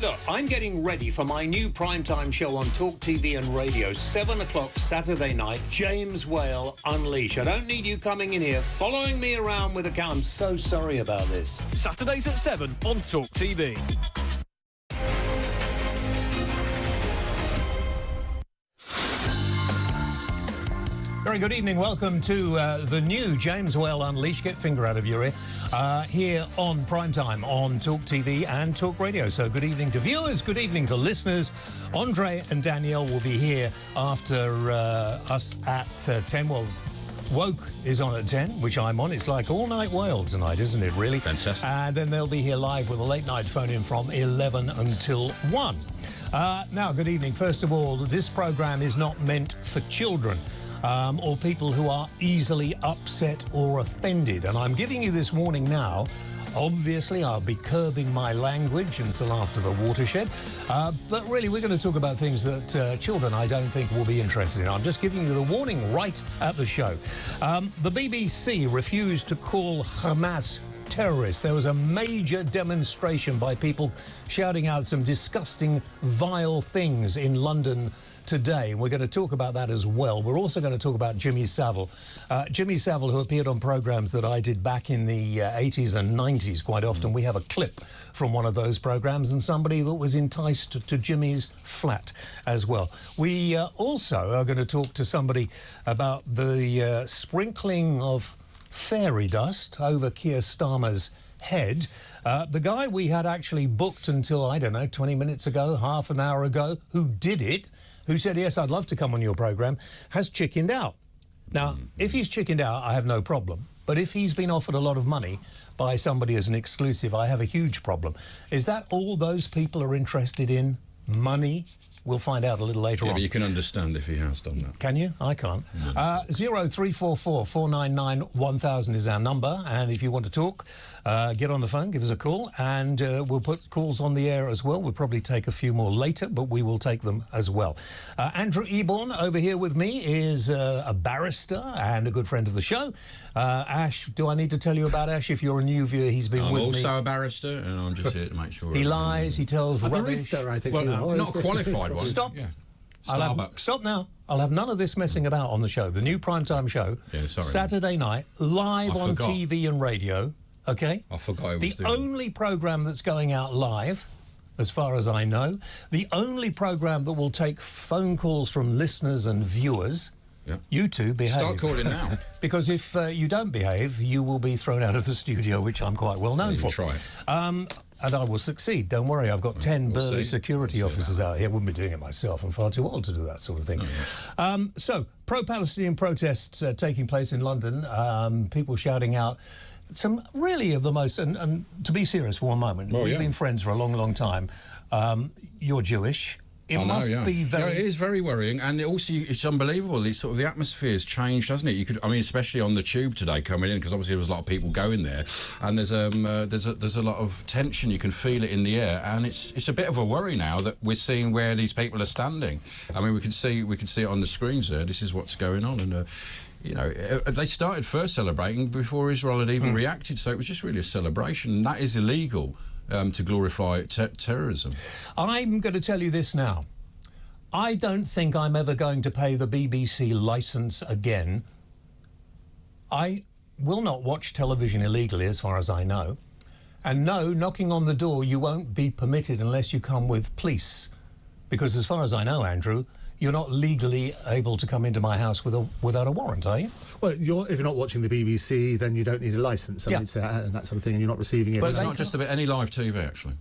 Look, I'm getting ready for my new primetime show on Talk TV and radio, 7 o'clock Saturday night, James Whale Unleash. I don't need you coming in here, following me around with a car. I'm so sorry about this. Saturdays at 7 on Talk TV. Very good evening. Welcome to the new James Whale Unleash. Get finger out of your ear. Here on Primetime on Talk TV and Talk Radio. So good evening to viewers, good evening to listeners. Andre and Danielle will be here after us at 10. Well, Woke is on at 10, which I'm on. It's like all-night Whale tonight, isn't it, really? Fantastic. And then they'll be here live with a late-night phone-in from 11 until 1. Now, good evening. First of all, this programme is not meant for children. Or people who are easily upset or offended. And I'm giving you this warning now. Obviously, I'll be curbing my language until after the watershed. But really, we're going to talk about things that children, I don't think, will be interested in. I'm just giving you the warning right at the show. The BBC refused to call Hamas terrorists. There was a major demonstration by people shouting out some disgusting, vile things in London today, and we're going to talk about that as well. We're also going to talk about Jimmy Savile. Jimmy Savile, who appeared on programmes that I did back in the 80s and 90s quite often. We have a clip from one of those programmes and somebody that was enticed to Jimmy's flat as well. We also are going to talk to somebody about the sprinkling of fairy dust over Keir Starmer's head. The guy we had actually booked until, I don't know, 20 minutes ago, half an hour ago, who did it, who said, yes, I'd love to come on your programme, has chickened out. Now, if he's chickened out, I have no problem. But if he's been offered a lot of money by somebody as an exclusive, I have a huge problem. Is that all those people are interested in? Money? We'll find out a little later on. But you can understand if he has done that. Can you? I can't. 0344 499 1000 is our number. And if you want to talk, get on the phone, give us a call. And we'll put calls on the air as well. We'll probably take a few more later, but we will take them as well. Andrew Eborn over here with me is a barrister and a good friend of the show. Ash, do I need to tell you about Ash? If you're a new viewer, he's been with me. I'm also a barrister, and I'm just here to make sure. He lies, he tells rubbish. Barrister, I think. Well, not qualified. Stop. Yeah. Stop now. I'll have none of this messing about on the show. The new primetime show, Saturday night, live on TV and radio, OK? I forgot it was the only programme that's going out live, as far as I know, the only programme that will take phone calls from listeners and viewers. Yeah. You two behave. Start calling now. Because if you don't behave, you will be thrown out of the studio, which I'm quite well known for. Try. And I will succeed. Don't worry. I've got 10 burly security officers out here. I wouldn't be doing it myself. I'm far too old to do that sort of thing. So, pro-Palestinian protests taking place in London. People shouting out some really of the most... And to be serious for one moment, we've been friends for a long, long time. You're Jewish. It must be very... Yeah, it is very worrying, and it's unbelievable. It's sort of the atmosphere has changed, hasn't it? I mean, especially on the tube today coming in, because obviously there was a lot of people going there, and there's a lot of tension. You can feel it in the air, and it's a bit of a worry now that we're seeing where these people are standing. I mean, we can see it on the screens there. This is what's going on, and. You know, they started first celebrating before Israel had even reacted, so it was just really a celebration. And that is illegal to glorify terrorism. I'm going to tell you this now. I don't think I'm ever going to pay the BBC licence again. I will not watch television illegally, as far as I know. And no, knocking on the door, you won't be permitted unless you come with police. Because as far as I know, Andrew, you're not legally able to come into my house without a warrant, are you? Well, if you're not watching the BBC, then you don't need a licence. And that sort of thing, and you're not receiving it. But it's not just about any live TV, actually.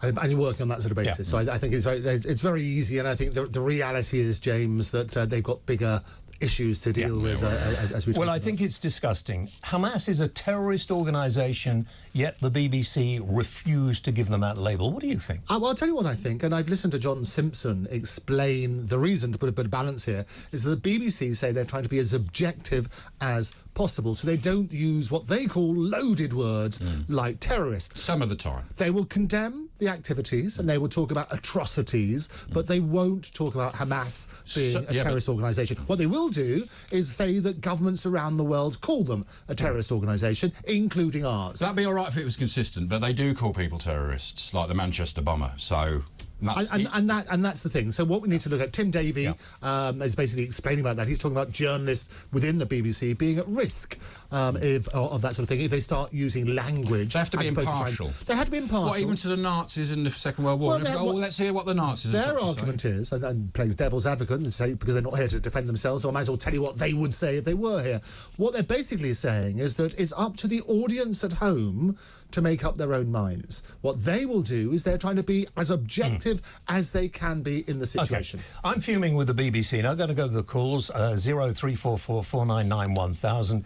And you're working on that sort of basis. Yeah. So I think it's very easy, and I think the reality is, James, that they've got bigger issues to deal with as we talk about. I think it's disgusting. Hamas is a terrorist organisation, yet the BBC refused to give them that label. What do you think? Well, I'll tell you what I think, and I've listened to John Simpson explain the reason, to put a bit of balance here, is that the BBC say they're trying to be as objective as possible, so they don't use what they call loaded words like terrorist. Some of the time. They will condemn the activities and they will talk about atrocities, but they won't talk about Hamas being a terrorist organisation. What they will do is say that governments around the world call them a terrorist organisation, including ours. That'd be all right if it was consistent, but they do call people terrorists, like the Manchester bomber, so... And that's the thing. So what we need to look at, Tim Davie is basically explaining about that. He's talking about journalists within the BBC being at risk of that sort of thing if they start using language. They have to be impartial. They have to be impartial. What, even to the Nazis in the Second World War? Let's hear what the Nazis have Their to argument say. is, and plays devil's advocate, and say because they're not here to defend themselves, so I might as well tell you what they would say if they were here. What they're basically saying is that it's up to the audience at home to make up their own minds. What they will do is they're trying to be as objective as they can be in the situation. Okay. I'm fuming with the BBC. Now I'm going to go to the calls, 0344 499 1000.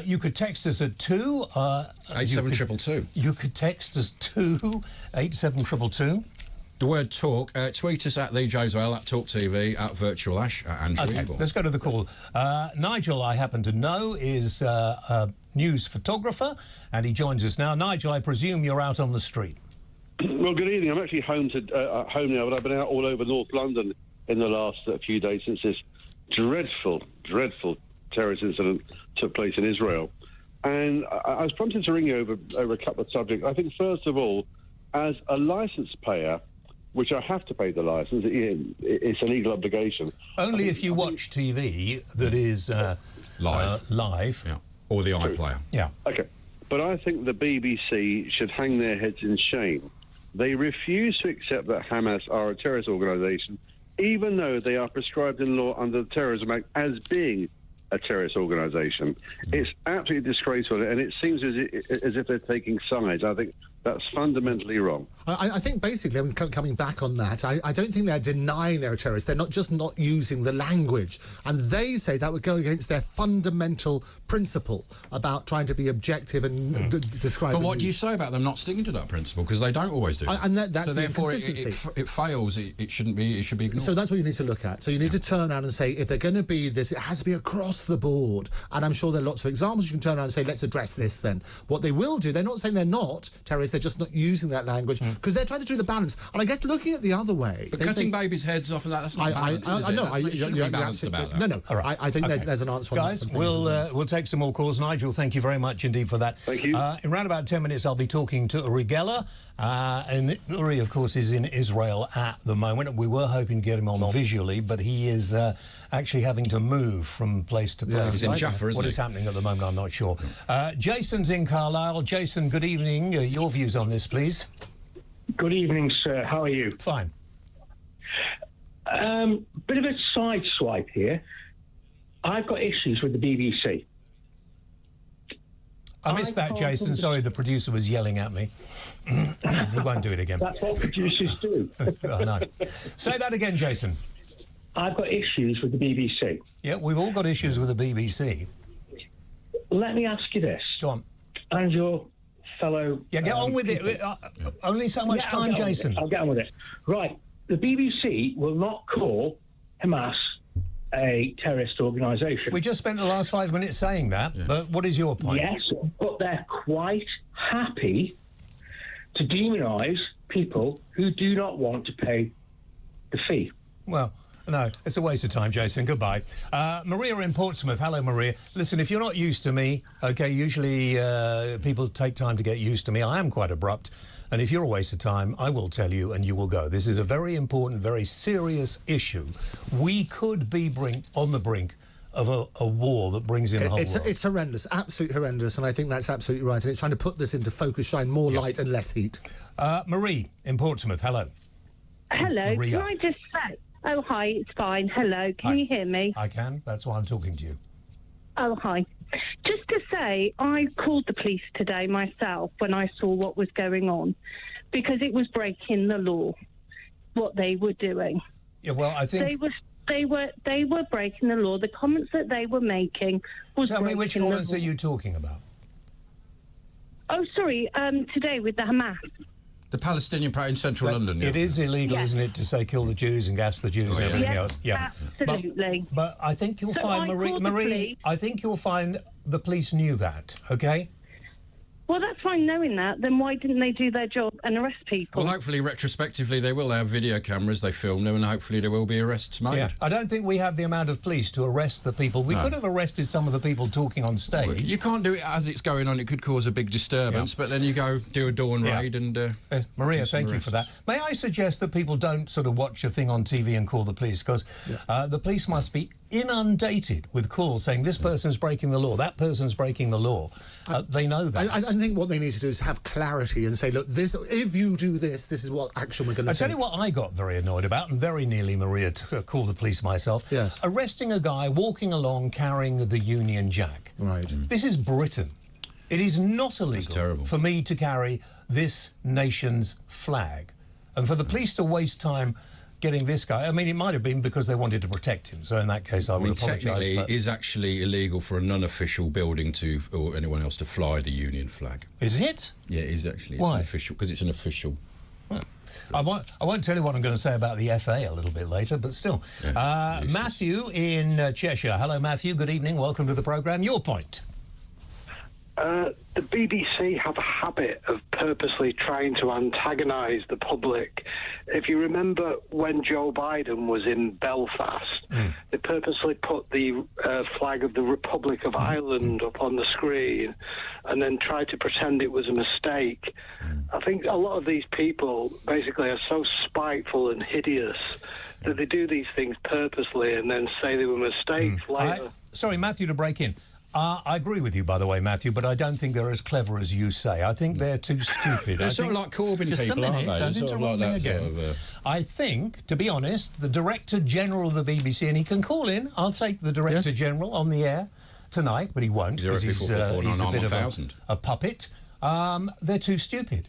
You could text us at 87222. You could text us to 87222. The word talk. Tweet us at the James Well, at Talk TV, at Virtual Ash, at Andrew Eborn. Let's go to the call. Nigel, I happen to know, is a news photographer, and he joins us now. Nigel, I presume you're out on the street. Well, good evening. I'm actually home now, but I've been out all over North London in the last few days since this dreadful terrorist incident took place in Israel. And I was prompted to ring you over a couple of subjects. I think, first of all, as a licence payer, which I have to pay the licence, it's a legal obligation. Only if you watch TV that is live. Yeah. Or the iPlayer. Yeah. Okay. But I think the BBC should hang their heads in shame. They refuse to accept that Hamas are a terrorist organisation, even though they are prescribed in law under the Terrorism Act as being a terrorist organisation. It's absolutely disgraceful, and it seems as if they're taking sides. I think that's fundamentally wrong. I think basically, I'm coming back on that, I don't think they're denying they're a terrorist. They're not using the language. And they say that would go against their fundamental principle about trying to be objective and describe. But what do you say about them not sticking to that principle? Because they don't always do that. And that's so the therefore, inconsistency. it fails. It shouldn't be. It should be ignored. So that's what you need to look at. So you need to turn around and say, if they're going to be this, it has to be across the board. And I'm sure there are lots of examples. You can turn around and say, let's address this then. What they will do, they're not saying they're not terrorists, they're just not using that language because they're trying to do the balance. And I guess looking at the other way... But cutting babies' heads off and that's not balanced, is it? I know. You're balanced about that. No. All right. I think there's an answer on that. Guys, we'll take some more calls. Nigel, thank you very much indeed for that. Thank you. In around about 10 minutes, I'll be talking to Uri Geller. And Uri, of course, is in Israel at the moment. We were hoping to get him on visually, but he is actually having to move from place to place. Yeah, he's in Jaffa, isn't he? What is happening at the moment, I'm not sure. Jason's in Carlisle. Jason, good evening. Your views on this, please. Good evening, sir. How are you? Fine. Bit of a side swipe here. I've got issues with the BBC. I missed that, Jason. Sorry, the producer was yelling at me. He won't do it again. That's what producers do. I know. Say that again, Jason. I've got issues with the BBC. Yeah, we've all got issues with the BBC. Let me ask you this. Go on. And your fellow... Yeah, get on with it. Only so much time, Jason. I'll get on with it. Right. The BBC will not call Hamas a terrorist organisation. We just spent the last 5 minutes saying that, but what is your point? Yes, but they're quite happy to demonise people who do not want to pay the fee. Well, no, it's a waste of time, Jason. Goodbye. Maria in Portsmouth. Hello, Maria. Listen, if you're not used to me, OK, usually people take time to get used to me. I am quite abrupt. And if you're a waste of time, I will tell you and you will go. This is a very important, very serious issue. We could be on the brink of a war that brings in the whole world. It's horrendous, absolutely horrendous, and I think that's absolutely right. And it's trying to put this into focus, shine more light and less heat. Marie in Portsmouth, hello. Hello, Maria. can I just say... Oh, hi, it's fine. Hello, can you hear me? I can, that's why I'm talking to you. Oh, hi. Just to say, I called the police today myself when I saw what was going on, because it was breaking the law, what they were doing. Yeah, well, I think... They were breaking the law. The comments that they were making was Tell me, which comments are you talking about? Oh, sorry, today with the Hamas. The Palestinian part in central London. It is illegal, isn't it, to say kill the Jews and gas the Jews and everything else? Yeah, absolutely. But I think you'll find, Marie, I think you'll find the police knew that, OK? Well, that's fine knowing that. Then why didn't they do their job and arrest people? Well, hopefully, retrospectively, they will have video cameras, they film them, and hopefully there will be arrests made. Yeah, I don't think we have the amount of police to arrest the people. We could have arrested some of the people talking on stage. You can't do it as it's going on. It could cause a big disturbance, but then you go do a dawn raid and... Maria, thank you for that. May I suggest that people don't sort of watch a thing on TV and call the police, because the police must be inundated with calls saying this person's breaking the law, that person's breaking the law. They know that. I think what they need to do is have clarity and say, look, this, if you do this, this is what action we're going to take. I tell you what I got very annoyed about, and very nearly, Maria, to call the police myself. Yes. Arresting a guy walking along carrying the Union Jack. Right. This is Britain. It is not illegal for me to carry this nation's flag. And for the police to waste time getting this guy, I mean, it might have been because they wanted to protect him. So in that case, I would apologise. Technically, it is actually illegal for a non-official building or anyone else to fly the Union flag. Is it? Yeah, it is actually. It's Why? An official, because it's an official. Well, I won't tell you what I'm going to say about the FA a little bit later, but still. Matthew in Cheshire. Hello, Matthew. Good evening. Welcome to the programme. Your point. The BBC have a habit of purposely trying to antagonise the public. If you remember when Joe Biden was in Belfast, they purposely put the flag of the Republic of Ireland up on the screen and then tried to pretend it was a mistake. I think a lot of these people basically are so spiteful and hideous that they do these things purposely and then say they were mistakes later. Sorry, Matthew, to break in. I agree with you, by the way, Matthew, but I don't think they're as clever as you say. I think they're too stupid. They're sort of like Corbyn people, aren't they? Don't interrupt me again. I think, to be honest, the Director General of the BBC, and he can call in, I'll take the Director General on the air tonight, but he won't, because he's a bit of a puppet. They're too stupid.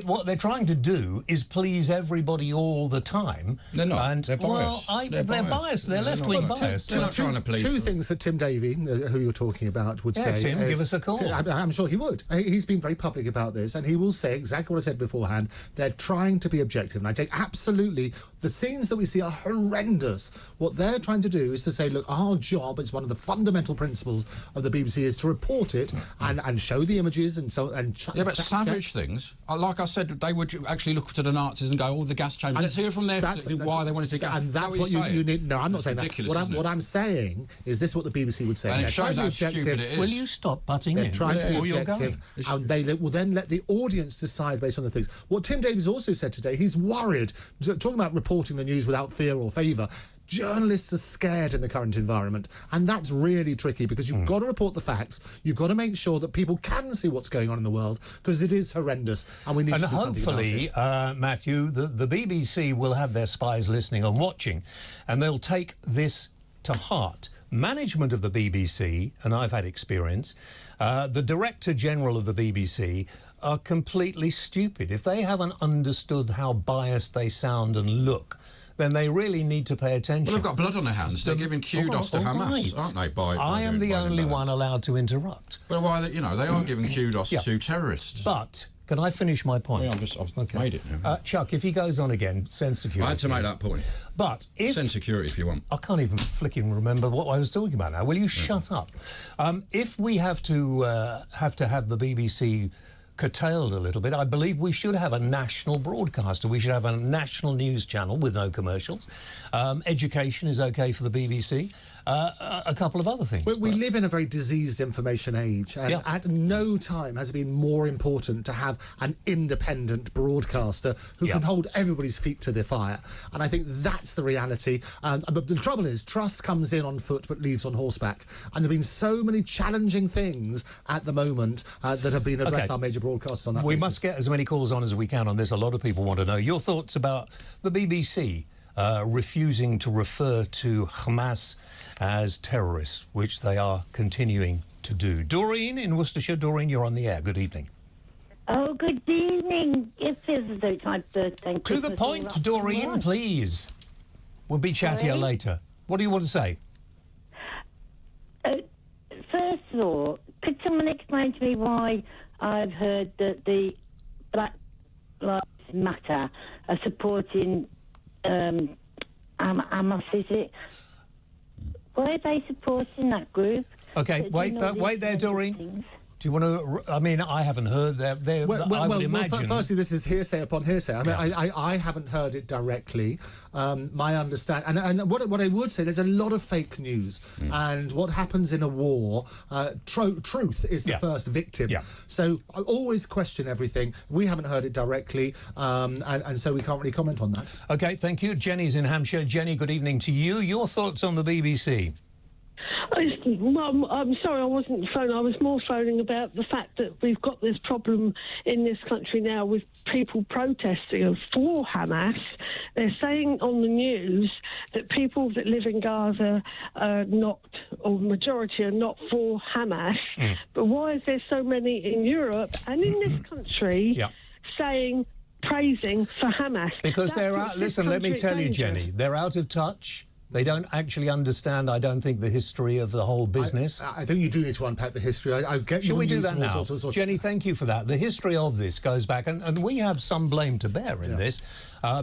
What they're trying to do is please everybody all the time. They're not. And, they're biased. Well, they're biased. They're left-wing biased. They're not trying to please Two things that Tim Davey, who you're talking about, would say. Tim, give us a call. I'm sure he would. He's been very public about this, and he will say exactly what I said beforehand. They're trying to be objective, and I take absolutely... The scenes that we see are horrendous. What they're trying to do is to say, look, our job, it's one of the fundamental principles of the BBC, is to report it and show the images and so... but savage things... Like I said, they would actually look to the Nazis and go, oh, the gas chambers. Let's hear from there why they wanted to gas. And that's what you need. No, I'm not saying that. What I'm saying is this: what the BBC would say. And it shows how stupid it is. Will you stop butting in? They're trying to be objective, and they will then let the audience decide based on the things. What Tim Davies also said today, he's worried, talking about reporting the news without fear or favour. Journalists are scared in the current environment, and that's really tricky because you've got to report the facts. You've got to make sure that people can see what's going on in the world, because it is horrendous, and we need to do something about it. And hopefully, Matthew, the BBC will have their spies listening and watching, and they'll take this to heart. Management of the BBC, and I've had experience, the Director General of the BBC are completely stupid. If they haven't understood how biased they sound and look, then they really need to pay attention. Well, they've got blood on their hands. They're giving kudos to Hamas, aren't they? I am the only one allowed to interrupt. Well, why? They are giving kudos to terrorists. But can I finish my point? Well, I've made it now. Chuck, if he goes on again, send security. I had to make that point. But send security if you want. I can't even flicking remember what I was talking about now. Will you shut up? If we have to have the BBC curtailed a little bit, I believe we should have a national broadcaster. We should have a national news channel with no commercials. Education is okay for the BBC. A couple of other things. We live in a very diseased information age, and at no time has it been more important to have an independent broadcaster who can hold everybody's feet to the fire. And I think that's the reality. But the trouble is, trust comes in on foot but leaves on horseback. And there have been so many challenging things at the moment that have been addressed on major broadcasts on that We basis. must get as many calls on as we can on this. A lot of people want to know your thoughts about the BBC refusing to refer to Hamas as terrorists, which they are continuing to do. Doreen in Worcestershire. Doreen, you're on the air. Good evening. Oh, good evening. It feels as though it's my birthday. To the point, Doreen, please. We'll be chattier later. What do you want to say? First of all, could someone explain to me why I've heard that the Black Lives Matter are supporting Hamas, is it? Why are they supporting that group? Okay, wait there, Doreen. Do you want to? I mean, I haven't heard that. I would imagine. Firstly, this is hearsay upon hearsay. I mean, I haven't heard it directly. My understanding, and what I would say, there's a lot of fake news, and what happens in a war, truth is the first victim. Yeah. So I always question everything. We haven't heard it directly, and so we can't really comment on that. Okay, thank you. Jenny's in Hampshire. Jenny, good evening to you. Your thoughts on the BBC? Well, I'm sorry I wasn't phoning. I was more phoning about the fact that we've got this problem in this country now with people protesting for Hamas. They're saying on the news that people that live in Gaza are not, or majority are not for Hamas. But why is there so many in Europe and in this country praising for Hamas? Because they're out. Listen, let me tell you, Jenny, they're out of touch. They don't actually understand, I don't think, the history of the whole business. I think you do need to unpack the history. I get. Shall we do that now? Jenny, thank you for that. The history of this goes back, and we have some blame to bear in this,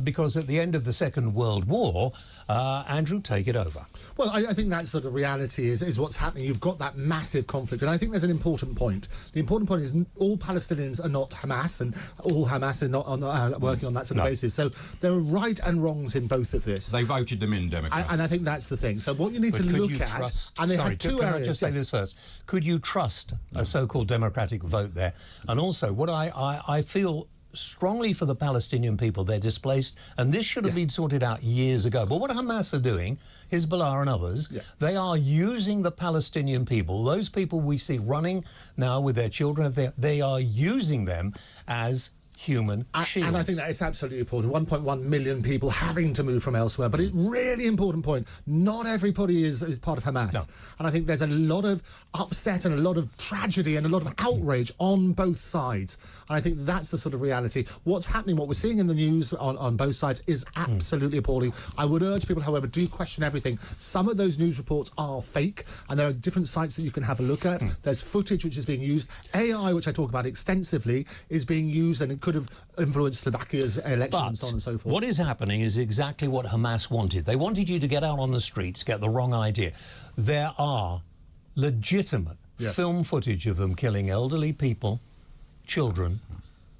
because at the end of the Second World War, Andrew, take it over. Well, I think that's sort of reality is what's happening. You've got that massive conflict, and I think there's an important point. The important point is all Palestinians are not Hamas, and all Hamas are not working on that sort of basis. So there are right and wrongs in both of this. They voted them in, Democrats. And I think that's the thing. So what you need to look at, and they had two areas. Can I just say this first? Could you trust a so-called democratic vote there? And also, what I feel strongly for the Palestinian people. They're displaced, and this should have been sorted out years ago. But what Hamas are doing, Hezbollah and others, they are using the Palestinian people, those people we see running now with their children, they are using them as human shields. And I think that is absolutely important. 1.1 million people having to move from elsewhere. But a really important point, not everybody is part of Hamas. No. And I think there's a lot of upset and a lot of tragedy and a lot of outrage on both sides. And I think that's the sort of reality. What's happening, what we're seeing in the news on both sides is absolutely appalling. I would urge people, however, do question everything. Some of those news reports are fake, and there are different sites that you can have a look at. There's footage which is being used. AI, which I talk about extensively, is being used, and it could have influenced Slovakia's election and so on and so forth. What is happening is exactly what Hamas wanted. They wanted you to get out on the streets, get the wrong idea. There are legitimate film footage of them killing elderly people, children,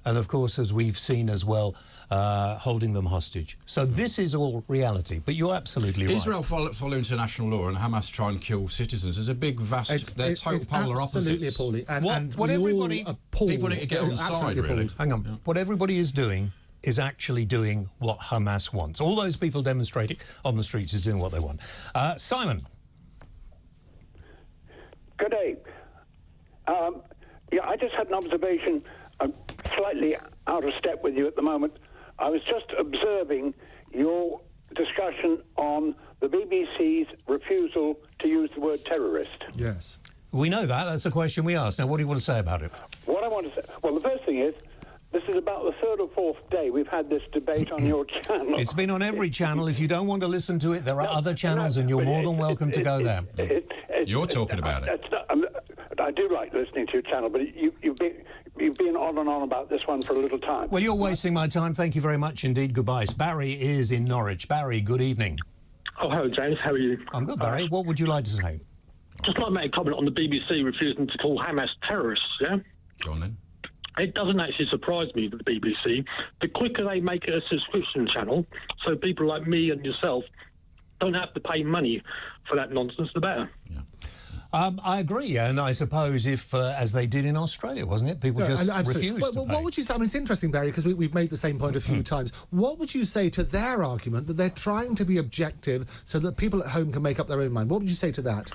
and of course, as we've seen as well, holding them hostage. So this is all reality, but you're absolutely right. Israel follow international law, and Hamas try and kill citizens. There's a big, vast... They're total polar opposites. Absolutely appalling. And what everybody... People need to get on side, really. Hang on. What everybody is doing is actually doing what Hamas wants. All those people demonstrating on the streets is doing what they want. Simon. Good day. I just had an observation. I'm slightly out of step with you at the moment. I was just observing your discussion on the BBC's refusal to use the word terrorist. Yes. We know that. That's a question we asked. Now, what do you want to say about it? What I want to say... Well, the first thing is, this is about the third or fourth day we've had this debate on your channel. It's been on every channel. If you don't want to listen to it, there are other channels, and you're more than welcome to go there. You're talking about it. I do like listening to your channel, but you've been on and on about this one for a little time. Well, you're wasting my time. Thank you very much indeed. Goodbye. Barry is in Norwich. Barry, good evening. Oh, hello, James. How are you? I'm good, Barry. What would you like to say? Just like to make a comment on the BBC refusing to call Hamas terrorists, yeah? Go on, then. It doesn't actually surprise me that the BBC, the quicker they make it a subscription channel, so people like me and yourself don't have to pay money for that nonsense, the better. Yeah. I agree, and I suppose if, as they did in Australia, wasn't it? People just refused to pay. What would you say? I mean, it's interesting, Barry, because we've made the same point a few times. What would you say to their argument that they're trying to be objective so that people at home can make up their own mind? What would you say to that?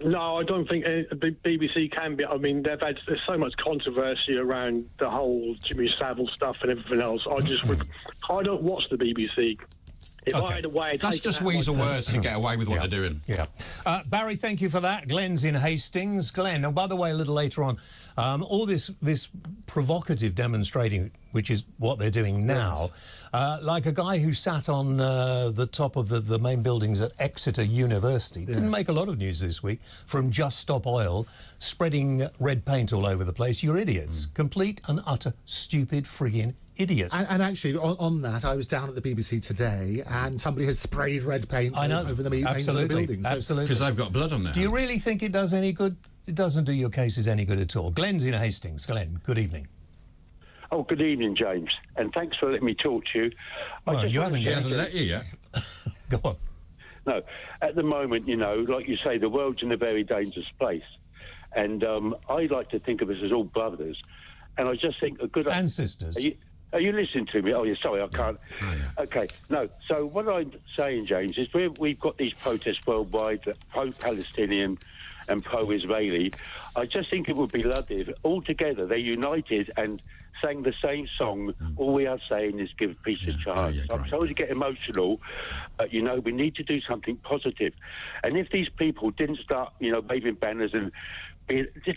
No, I don't think the BBC can be. I mean, there's so much controversy around the whole Jimmy Savile stuff and everything else. I don't watch the BBC. That's just weasel words to get away with what they're doing. Yeah. Barry, thank you for that. Glenn's in Hastings. Glenn, and by the way, a little later on, all this provocative demonstrating, which is what they're doing now, like a guy who sat on the top of the main buildings at Exeter University, didn't make a lot of news this week, from Just Stop Oil, spreading red paint all over the place. You're idiots. Complete and utter stupid frigging idiots. And actually, on that, I was down at the BBC today, and somebody has sprayed red paint over the mains of the building. Absolutely. Because they've got blood on their Do you really think it does any good? It doesn't do your cases any good at all. Glenn's in Hastings. Glenn, good evening. Oh, good evening, James, and thanks for letting me talk to you. Well, you haven't He hasn't let you yet. Go on. No, at the moment, you know, like you say, the world's in a very dangerous place. And I like to think of us as all brothers. And I just think a good... And sisters. Are you listening to me? Oh, yeah, sorry, I can't. Oh, yeah. Okay, no. So what I'm saying, James, is we've got these protests worldwide, pro-Palestinian and pro-Israeli. I just think it would be lovely if all together they united and sang the same song. All we are saying is give peace a chance. I'm sorry to get emotional, but, you know, we need to do something positive. And if these people didn't start, you know, waving banners and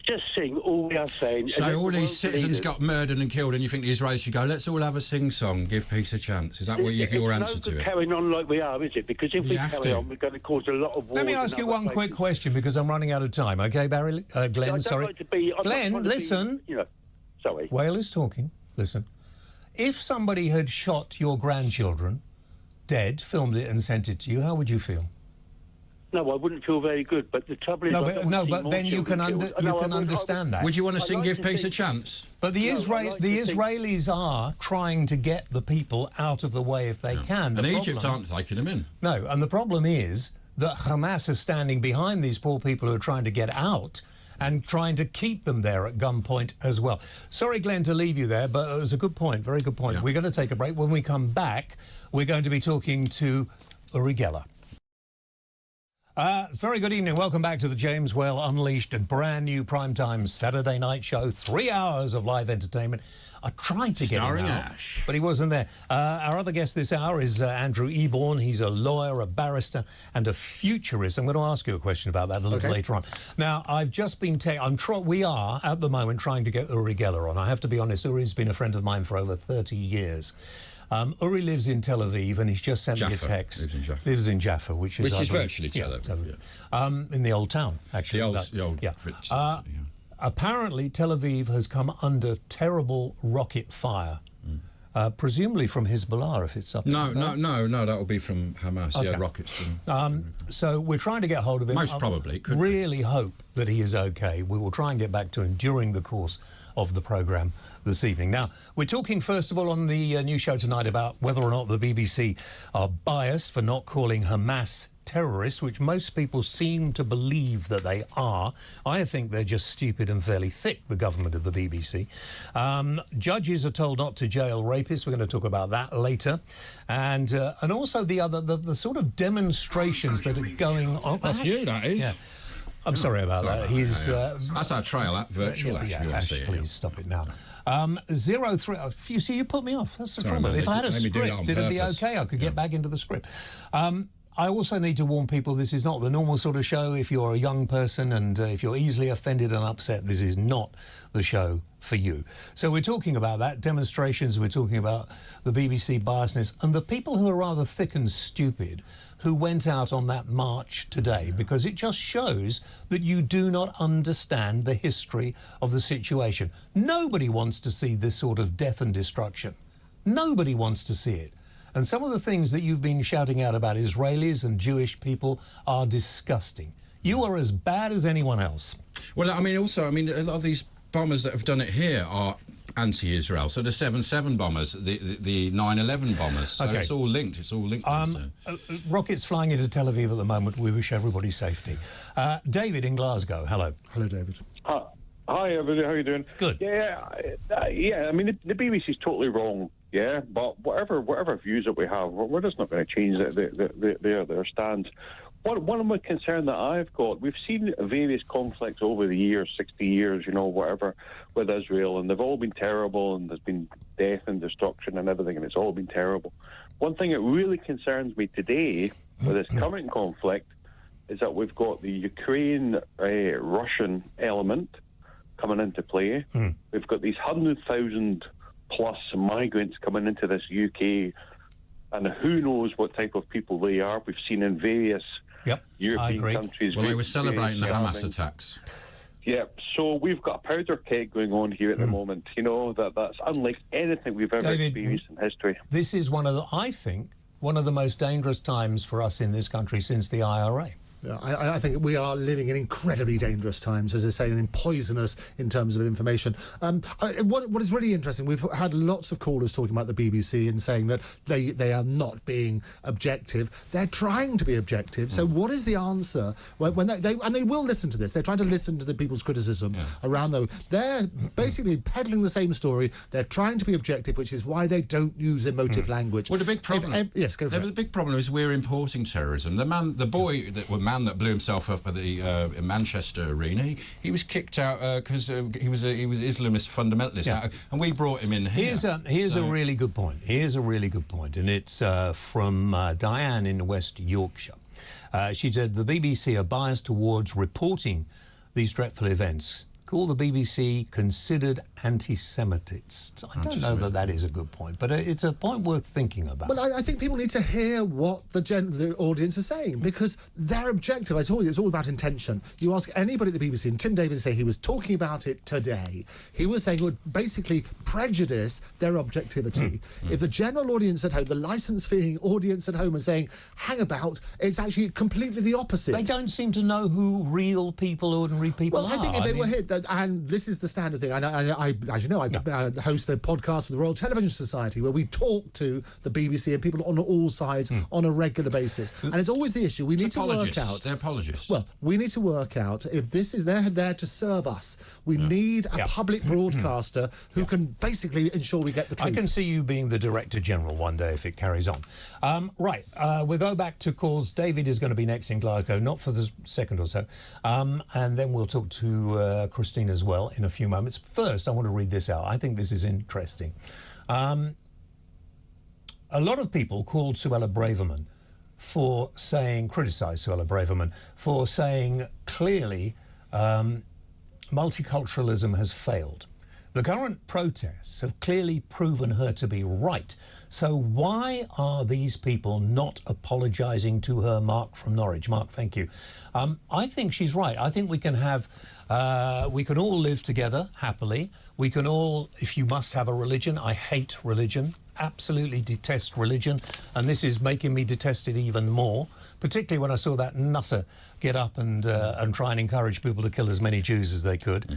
just sing all we are saying. So all these citizens got murdered and killed, and you think the Israelis should go, let's all have a sing-song, give peace a chance. Is that what your answer to it? Carrying on like we are, is it? Because if we carry on, we're going to cause a lot of wars. Let me ask you one quick question, because I'm running out of time. Okay, Barry? Glenn, sorry. Glenn, listen. You know, sorry. Whale is talking. Listen. If somebody had shot your grandchildren dead, filmed it and sent it to you, how would you feel? No, I wouldn't feel very good. But the trouble is, but then you can understand that. Would you want to sing "Give Peace a Chance"? But the Israelis are trying to get the people out of the way if they can. And Egypt aren't taking them in. No, and the problem is that Hamas is standing behind these poor people who are trying to get out and trying to keep them there at gunpoint as well. Sorry, Glenn, to leave you there, but it was a good point, very good point. Yeah. We're going to take a break. When we come back, we're going to be talking to Uri Geller. Very good evening. Welcome back to the James Whale Unleashed, a brand new primetime Saturday night show. 3 hours of live entertainment. I tried to get him Starring out, Ash. but he wasn't there. Our other guest this hour is Andrew Eborn. He's a lawyer, a barrister, and a futurist. I'm going to ask you a question about that a little later on. Now, I've just been we are, at the moment, trying to get Uri Geller on. I have to be honest, Uri's been a friend of mine for over 30 years. Uri lives in Tel Aviv, and he's just sent me a text. Lives in Jaffa, which is virtually Tel Aviv. In the old town, actually. The old yeah. Apparently, Tel Aviv has come under terrible rocket fire, presumably from Hezbollah, if it's up. No, that will be from Hamas. Okay. Yeah, rockets. So we're trying to get hold of him. Most probably. Could really hope that he is okay. We will try and get back to him during the course of the programme this evening. Now, we're talking first of all on the new show tonight about whether or not the BBC are biased for not calling Hamas terrorists, which most people seem to believe that they are. I think they're just stupid and fairly thick, the government of the BBC. Judges are told not to jail rapists. We're going to talk about that later. And also the sort of demonstrations that are going on. That's you, that is. Yeah. I'm sorry about that. He's that's our trail app, virtual Ash. Ash, please stop it now. 03. You see, you put me off. That's the trouble. If I had a script, it'd be okay. I could get back into the script. I also need to warn people, this is not the normal sort of show. If you're a young person and if you're easily offended and upset, this is not the show for you. So we're talking about that, demonstrations, we're talking about the BBC biasness, and the people who are rather thick and stupid who went out on that march today, because it just shows that you do not understand the history of the situation. Nobody wants to see this sort of death and destruction. Nobody wants to see it. And some of the things that you've been shouting out about Israelis and Jewish people are disgusting. You are as bad as anyone else. Well, I mean, also, a lot of these bombers that have done it here are anti-Israel. So the 7/7 bombers, the 9/11 bombers. So it's all linked. It's all linked. Rockets flying into Tel Aviv at the moment. We wish everybody safety. David in Glasgow. Hello. Hello, David. Hi, everybody. How are you doing? Good. Yeah. The BBC's totally wrong. Yeah, but whatever views that we have, we're just not going to change their stance. One of my concern that I've got, we've seen various conflicts over the years, 60 years, whatever, with Israel, and they've all been terrible, and there's been death and destruction and everything, and it's all been terrible. One thing that really concerns me today with this current conflict is that we've got the Ukraine-Russian element coming into play. We've got these 100,000 plus migrants coming into this UK, and who knows what type of people they are. We've seen in various European countries. Well, they were celebrating the Hamas attacks. Yeah, so we've got a powder keg going on here at the moment, that's unlike anything we've ever experienced in history. This is one of the, I think, one of the most dangerous times for us in this country since the IRA. Yeah, I think we are living in incredibly dangerous times, as I say, and poisonous in terms of information. What is really interesting, we've had lots of callers talking about the BBC and saying that they are not being objective. They're trying to be objective. So what is the answer when they will listen to this? They're trying to listen to the people's criticism around them. They're basically peddling the same story. They're trying to be objective, which is why they don't use emotive language. Well, the big problem. Yes, go for it. The big problem is we're importing terrorism. The man that blew himself up at the in Manchester arena, he was kicked out because he was Islamist fundamentalist, and we brought him in here. Here's a really good point. Here's a really good point, and it's from Diane in West Yorkshire. She said the BBC are biased towards reporting these dreadful events. Call the BBC considered anti-Semitists. I don't know that is a good point, but it's a point worth thinking about. Well, I think people need to hear what the audience is saying, because they're objective. I told you, it's all about intention. You ask anybody at the BBC, and Tim Davis say he was talking about it today. He was saying it would basically prejudice their objectivity. If the general audience at home, the licence-feeing audience at home, are saying, hang about, it's actually completely the opposite. They don't seem to know who real people, ordinary people are. Well, I think if they were here, and this is the standard thing. I as you know, I host the podcast for the Royal Television Society, where we talk to the BBC and people on all sides on a regular basis. And it's always the issue. We need to work out. They're apologists. Well, we need to work out if this is they're there to serve us. We need a public broadcaster who can basically ensure we get the truth. I can see you being the Director General one day if it carries on. Right, we'll go back to calls. David is going to be next in Glasgow, not for the second or so. And then we'll talk to Christine as well in a few moments. First, I want to read this out. I think this is interesting. A lot of people called Suella Braverman for criticised Suella Braverman for saying clearly multiculturalism has failed. The current protests have clearly proven her to be right. So why are these people not apologising to her? Mark from Norwich. Mark, thank you. I think she's right. I think we can have... we can all live together happily. We can all, if you must have a religion, I hate religion, absolutely detest religion, and this is making me detest it even more, particularly when I saw that nutter get up and try and encourage people to kill as many Jews as they could.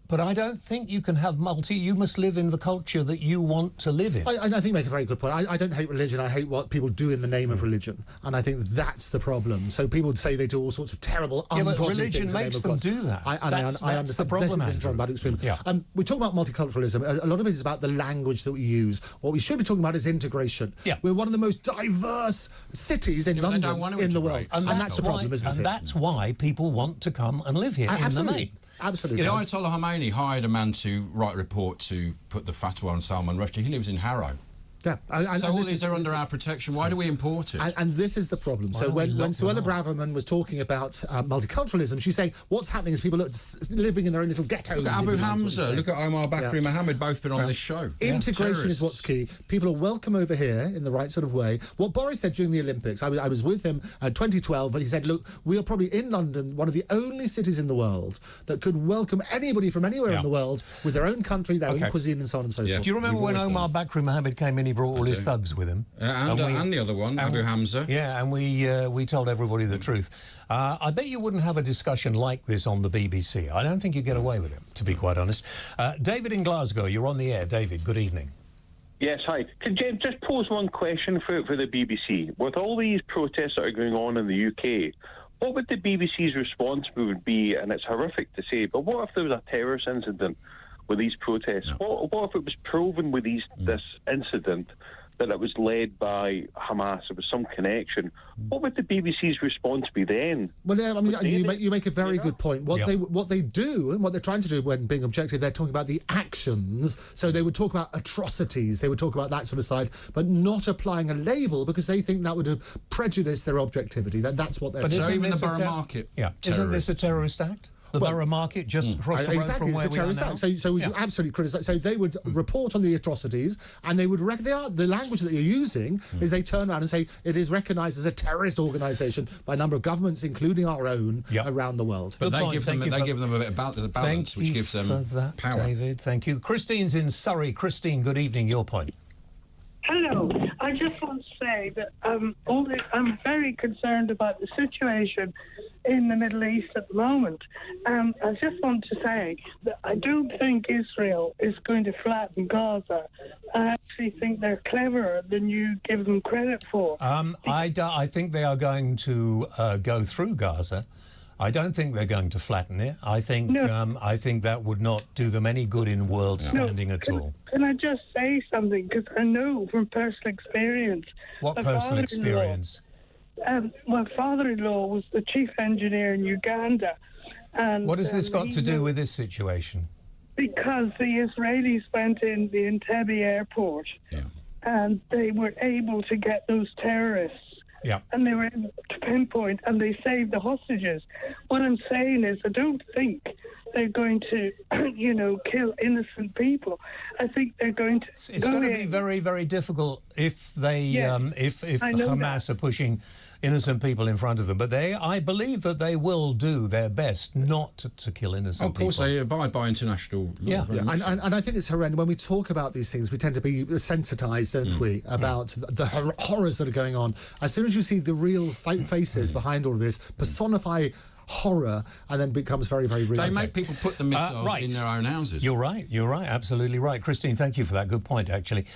But I don't think you can have you must live in the culture that you want to live in. I think you make a very good point. I don't hate religion. I hate what people do in the name of religion. And I think that's the problem. So people would say they do all sorts of terrible, ungodly but religion things makes them do that. I understand. The problem, this is about extreme. We talk about multiculturalism. A lot of it is about the language that we use. What we should be talking about is integration. We're one of the most diverse cities in London in the world. And that's the problem, isn't it? And that's why people want to come and live here in the main. Absolutely. You know, Ayatollah Khomeini hired a man to write a report to put the fatwa on Salman Rushdie. He lives in Harrow. Yeah. So all these are under our protection. Why do we import it? And this is the problem. So when Suella Braverman was talking about multiculturalism, she's saying what's happening is people are living in their own little ghettos. Look at Abu Hamza, look at Omar Bakri Mohammed, both been on this show. Integration is what's key. People are welcome over here in the right sort of way. What Boris said during the Olympics, I was with him in 2012, and he said, look, we are probably in London, one of the only cities in the world that could welcome anybody from anywhere in the world with their own country, their own cuisine, and so on and so forth. Do you remember when Omar Bakri Mohammed came in, he brought all his thugs with him? And the other one, Abu Hamza. Yeah, and we told everybody the truth. I bet you wouldn't have a discussion like this on the BBC. I don't think you'd get away with it, to be quite honest. David in Glasgow, you're on the air. David, good evening. Yes, hi. Could you just pose one question for the BBC? With all these protests that are going on in the UK, what would the BBC's response would be? And it's horrific to say, but what if there was a terrorist incident with these protests? What if it was proven with this incident that it was led by Hamas, there was some connection? What would the BBC's response be then? Well, I mean, you make a very good point. What they do and what they're trying to do when being objective, they're talking about the actions. So they would talk about atrocities, they would talk about that sort of side, but not applying a label because they think that would prejudice their objectivity. That's what they're saying. So even the Borough Market. Isn't this a terrorist act? The Borough Market, just across the road from where we are now. So we absolutely criticise. So they would report on the atrocities, and they would the language that you're using is they turn around and say it is recognised as a terrorist organisation by a number of governments, including our own, around the world. But they give them a bit of balance, which gives them power. David, thank you. Christine's in Surrey. Christine, good evening. Your point. Hello. I just want to say that I'm very concerned about the situation in the Middle East at the moment. I just want to say that I don't think Israel is going to flatten Gaza. I actually think they're cleverer than you give them credit for. I think they are going to go through Gaza. I don't think they're going to flatten it. I think that would not do them any good in world standing at all. Can I just say something? Because I know from personal experience. What personal experience? My father-in-law was the chief engineer in Uganda. And what has this got to do with this situation? Because the Israelis went in the Entebbe airport and they were able to get those terrorists. Yeah. And they were able to pinpoint and they saved the hostages. What I'm saying is I don't think they're going to, kill innocent people. I think they're going to... It's going to be very, very difficult if they, if Hamas are pushing innocent people in front of them. But I believe that they will do their best not to kill innocent people. Of course, they abide by international law. And I think it's horrendous. When we talk about these things, we tend to be sensitised, don't we, about the horrors that are going on. As soon as you see the real faces behind all of this, personify horror, and then becomes very, very real. They make people put the missiles in their own houses. You're right, absolutely right. Christine, thank you for that. Good point, actually.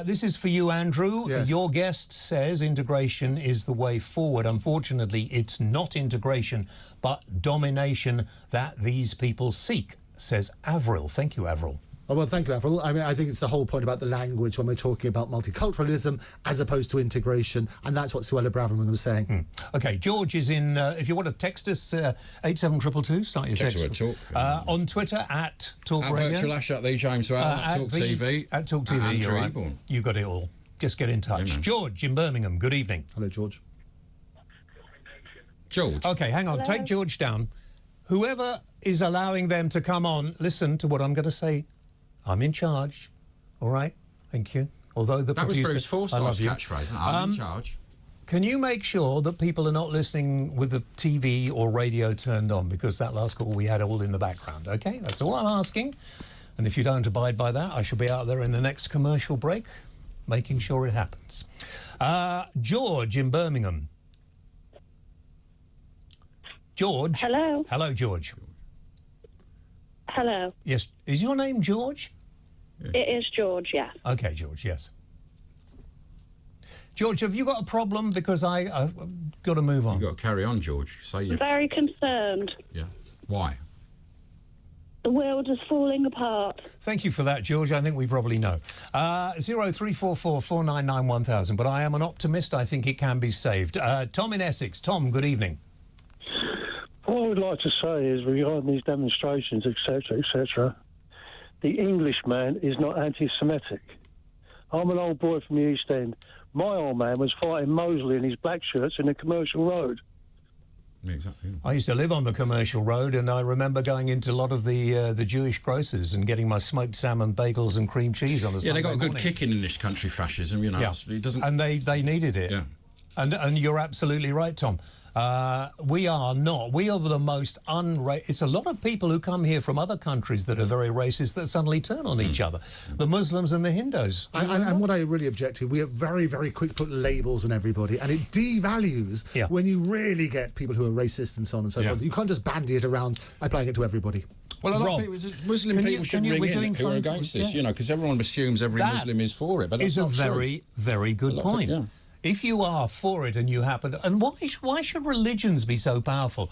This is for you, Andrew. Yes. Your guest says integration is the way forward. Unfortunately, it's not integration, but domination that these people seek, says Avril. Thank you, Avril. Oh, well, thank you, Avril. I mean, I think it's the whole point about the language when we're talking about multiculturalism as opposed to integration, and that's what Suella Braverman was saying. OK, George is in... if you want to text us, 87222, start your text. On Twitter, at Talk Radio. Virtual Ash out there, James, at Talk TV. At Talk TV, you're right. Eborn. You got it all. Just get in touch. George in Birmingham, good evening. Hello, George. George. OK, hang on. Hello. Take George down. Whoever is allowing them to come on, listen to what I'm going to say. I'm in charge. All right? Thank you. Although the that producer... was Bruce Forsyth's catchphrase. I'm in charge. Can you make sure that people are not listening with the TV or radio turned on? Because that last call we had all in the background, OK? That's all I'm asking. And if you don't abide by that, I shall be out there in the next commercial break making sure it happens. George in Birmingham. George? Hello? Hello, George. Hello. Yes. Is your name George? It is George, yeah. OK, George, yes. George, have you got a problem? Because I've got to move on. You've got to carry on, George. I'm very concerned. Yeah. Why? The world is falling apart. Thank you for that, George. I think we probably know. 03444 499 1000. But I am an optimist. I think it can be saved. Tom in Essex. Tom, good evening. What I would like to say is, regarding these demonstrations, etc., the Englishman is not anti-Semitic. I'm an old boy from the East End. My old man was fighting Mosley in his black shirts in a commercial road. Exactly. I used to live on the commercial road, and I remember going into a lot of the Jewish grocers and getting my smoked salmon, bagels, and cream cheese on a Sunday they got a good morning. kicking in this country, fascism. It doesn't. And they needed it. Yeah. And you're absolutely right, Tom. We are the most it's a lot of people who come here from other countries that are very racist that suddenly turn on each other. The Muslims and the Hindus. And what I really object to, we are very, very quick to put labels on everybody, and it devalues when you really get people who are racist and so on and so forth. You can't just bandy it around applying it to everybody. Well, a lot of people, Muslim people should ring in who are against this, because everyone assumes every Muslim is for it, but that's not true. Is a very, very good point. If you are for it and you happen to... And why should religions be so powerful?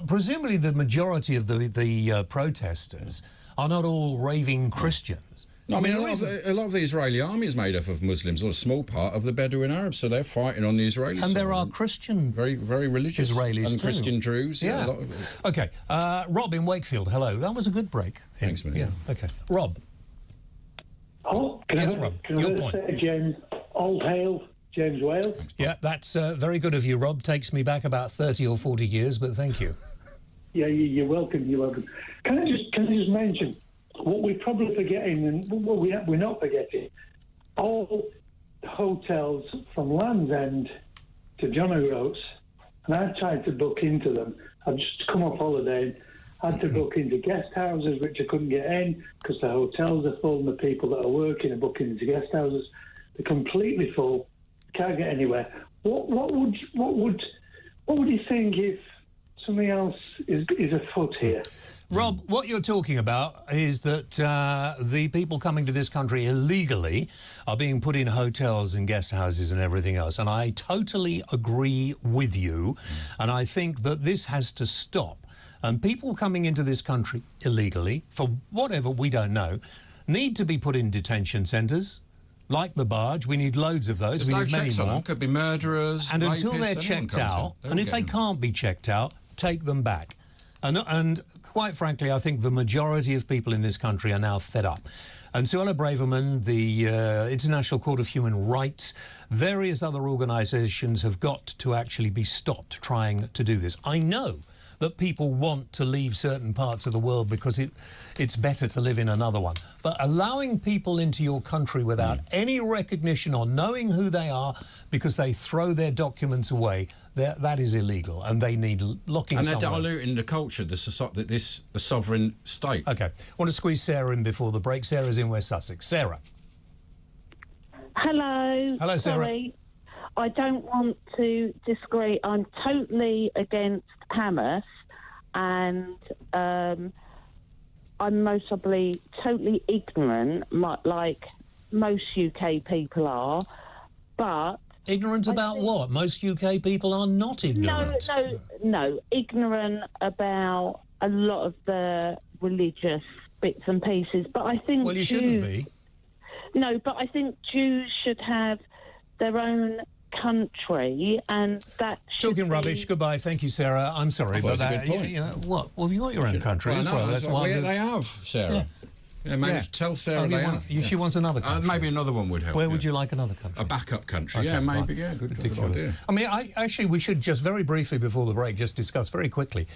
Presumably the majority of the protesters are not all raving Christians. No, I mean, a lot of the Israeli army is made up of Muslims, or a small part of the Bedouin Arabs, so they're fighting on the Israeli side. And there are Christian... Very, very religious Israelis and too. Christian Druze. Yeah. A lot of it. OK. Rob in Wakefield, hello. That was a good break. Thanks, man. Yeah, OK. Rob. Oh, Rob, your point. James, all hail, James Whale. Yeah, that's very good of you, Rob. Takes me back about 30 or 40 years, but thank you. Yeah, you're welcome. You're welcome. Can I just mention what we're probably forgetting, and what we're not forgetting? All hotels from Land's End to John O'Groats, and I've tried to book into them. I've just come off holiday. I had to book into guest houses, which I couldn't get in because the hotels are full and the people that are working are booking into guest houses. They're completely full. Can't get anywhere. What would you think if something else is afoot here? Rob, what you're talking about is that the people coming to this country illegally are being put in hotels and guest houses and everything else. And I totally agree with you. And I think that this has to stop. And people coming into this country illegally, for whatever, we don't know, need to be put in detention centres. Like the barge, we need loads of those. We need many more. Could be murderers, and until rapists, they're checked out, and if they can't be checked out, take them back. And quite frankly, I think the majority of people in this country are now fed up. And Suella Braverman, the International Court of Human Rights, various other organisations have got to actually be stopped trying to do this. I know that people want to leave certain parts of the world because it's better to live in another one. But allowing people into your country without any recognition or knowing who they are because they throw their documents away, that is illegal, and they need locking and they're somewhere. diluting the culture, the sovereign state. OK. I want to squeeze Sarah in before the break. Sarah's in West Sussex. Sarah. Hello. Hello, Sarah. Sorry. I don't want to disagree. I'm totally against Hamas, and I'm most probably totally ignorant, like most UK people are. But ignorant about what? Most UK people are not ignorant. No, ignorant about a lot of the religious bits and pieces. But I think you shouldn't be. No, but I think Jews should have their own country, and that talking rubbish. Goodbye. Thank you, Sarah. I'm sorry, but that's a good point. you know what? Well, you got your own country as well. That's why they have, Sarah. Yeah, maybe tell Sarah they have. She wants another country. Maybe another one would help. Where would you like another country? A backup country. Okay, Yeah, maybe. fine. Yeah, good Ridiculous. idea. I mean, we should just very briefly before the break just discuss very quickly.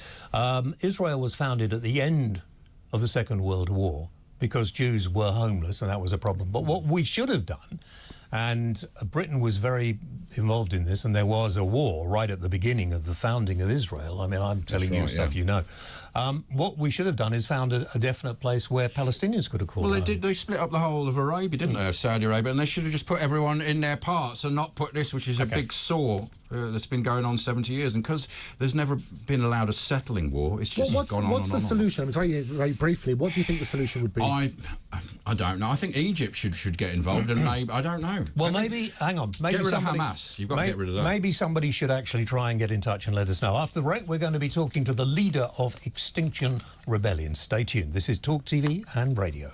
Israel was founded at the end of the Second World War because Jews were homeless, and that was a problem. But what we should have done, and Britain was very involved in this, and there was a war right at the beginning of the founding of Israel. I mean, I'm telling you stuff you know. What we should have done is found a definite place where Palestinians could have called Well, home. they split up the whole of Arabia, didn't they, Saudi Arabia, and they should have just put everyone in their parts and not put this, which is a big sore that's been going on 70 years. And because there's never been allowed a settling war, it's just gone on. What's the solution? Very briefly, what do you think the solution would be? I don't know. I think Egypt should get involved, and maybe, I don't know. Well, hang on. Maybe get rid somebody, of Hamas. You've got to get rid of that. Maybe somebody should actually try and get in touch and let us know. After the break, we're going to be talking to the leader of Extinction Rebellion. Stay tuned. This is Talk TV and Radio.